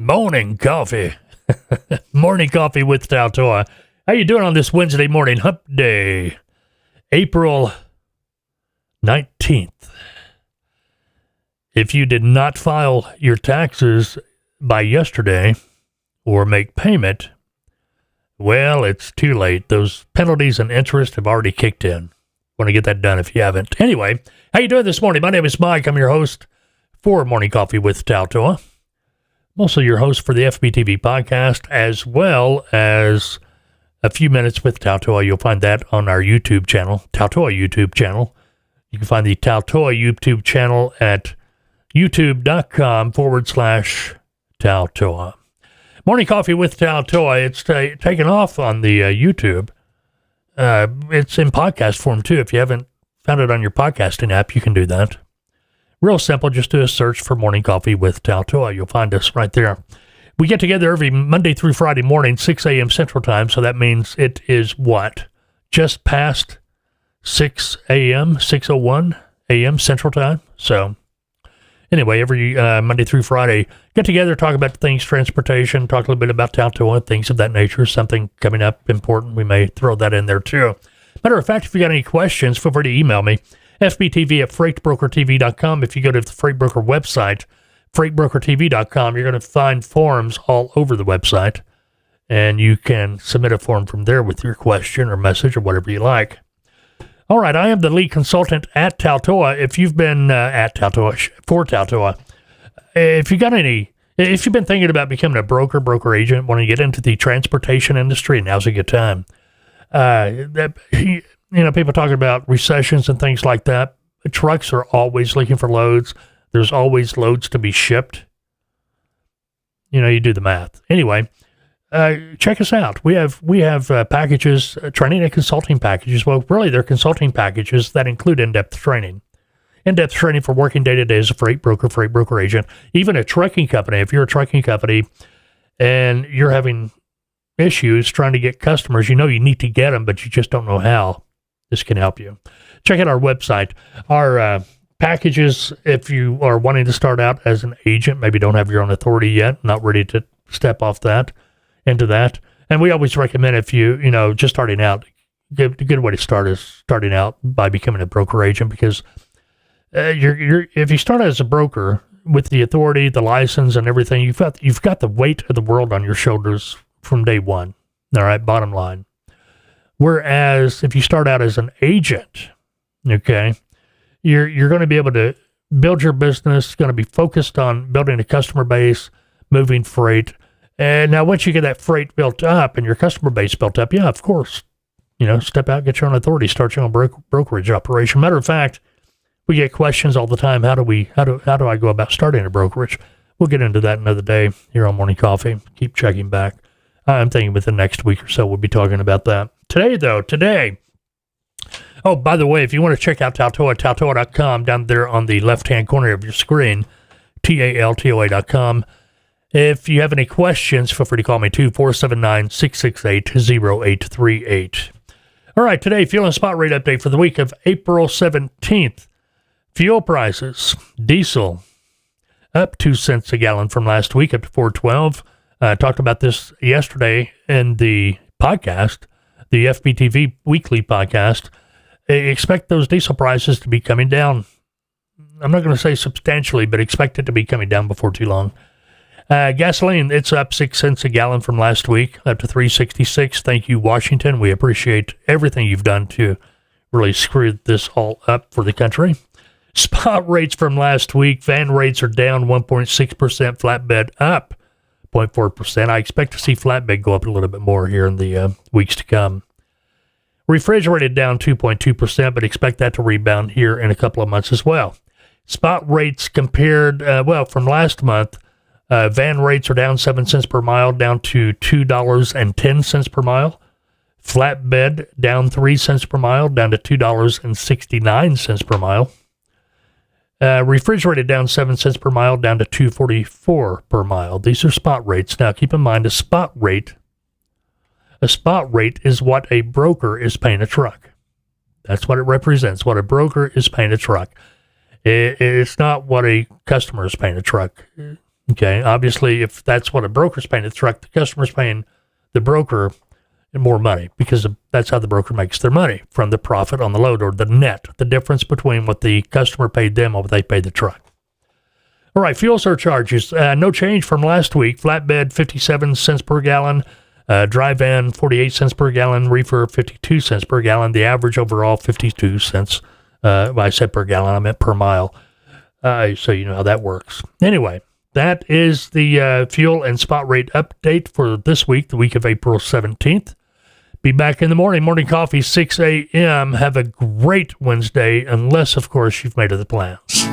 Morning coffee. Morning coffee with TALTOA. How you doing on this Wednesday morning, hump day, April 19th? If you did not file your taxes by yesterday or make payment, well, it's too late. Those penalties and interest have already kicked in. Want to get that done if you haven't. Anyway, how you doing this morning? My name is Mike. I'm your host for Morning Coffee with TALTOA. I'm also your host for the FBTV podcast, as well as a few minutes with TALTOA. You'll find that on our YouTube channel, TALTOA YouTube channel. You can find the TALTOA YouTube channel at youtube.com/TALTOA. Morning Coffee with TALTOA. It's taken off on the YouTube. It's in podcast form, too. If you haven't found it on your podcasting app, you can do that. Real simple. Just do a search for Morning Coffee with TALTOA. You'll find us right there. We get together every Monday through Friday morning, 6 a.m. Central Time. So that means it is what? Just past 6 a.m., 6:01 a.m. Central Time. So anyway, every Monday through Friday, get together, talk about things, transportation, talk a little bit about TALTOA, things of that nature. Something coming up important, we may throw that in there too. Matter of fact, if you got any questions, feel free to email me, fbtv@freightbrokertv.com. If you go to the Freight Broker website, freightbrokertv.com, you're going to find forms all over the website, and you can submit a form from there with your question or message or whatever you like. All right, I am the lead consultant at TALTOA. If you've been at TALTOA, for TALTOA, if you've been thinking about becoming a broker agent, want to get into the transportation industry, now's a good time. People talking about recessions and things like that. Trucks are always looking for loads. There's always loads to be shipped. You do the math. Anyway, check us out. We have packages, training and consulting packages. Well, really, they're consulting packages that include in-depth training. In-depth training for working day-to-day as a freight broker agent, even a trucking company. If you're a trucking company and you're having issues trying to get customers, you need to get them, but you just don't know how, this can help you. Check out our website. Our packages, if you are wanting to start out as an agent, maybe don't have your own authority yet, not ready to step off that, into that. And we always recommend if you just starting out, a good way to start is starting out by becoming a broker agent, because if you start as a broker with the authority, the license, and everything, you've got the weight of the world on your shoulders from day one. All right, bottom line. Whereas if you start out as an agent, okay, you're going to be able to build your business, going to be focused on building a customer base, moving freight. And now once you get that freight built up and your customer base built up, yeah, of course, step out, get your own authority, start your own brokerage operation. Matter of fact, we get questions all the time. How do I go about starting a brokerage? We'll get into that another day here on Morning Coffee. Keep checking back. I'm thinking within the next week or so, we'll be talking about that. Today. Oh, by the way, if you want to check out TALTOA, TALTOA.com, down there on the left-hand corner of your screen, TALTOA.com. If you have any questions, feel free to call me, 479-668-0838. All right, today, fuel and spot rate update for the week of April 17th. Fuel prices, diesel, up 2 cents a gallon from last week, up to $4.12. Talked about this yesterday in the podcast, the FBTV weekly podcast. Expect those diesel prices to be coming down. I'm not going to say substantially, but expect it to be coming down before too long. Gasoline, it's up 6 cents a gallon from last week, up to $3.66. Thank you, Washington. We appreciate everything you've done to really screw this all up for the country. Spot rates from last week, van rates are down 1.6%, flatbed up 0.4%. I expect to see flatbed go up a little bit more here in the weeks to come. Refrigerated down 2.2%, but expect that to rebound here in a couple of months as well. Spot rates compared, from last month, van rates are down 7 cents per mile, down to $2.10 per mile. Flatbed down 3 cents per mile, down to $2.69 per mile. Refrigerated down 7 cents per mile, down to $2.44 per mile. These are spot rates. Now, keep in mind, a spot rate is what a broker is paying a truck. That's what it represents, what a broker is paying a truck. It's not what a customer is paying a truck. Okay, obviously, if that's what a broker's paying the truck, the customer's paying the broker more money because that's how the broker makes their money, from the profit on the load, or the net, the difference between what the customer paid them and what they paid the truck. All right, fuel surcharges, no change from last week. Flatbed, 57 cents per gallon. Dry van, 48 cents per gallon. Reefer, 52 cents per gallon. The average overall, 52 cents. I said per gallon, I meant per mile. So you know how that works. Anyway, that is the fuel and spot rate update for this week, the week of April 17th. Be back in the morning. Morning coffee, 6 a.m. Have a great Wednesday, unless, of course, you've made other plans.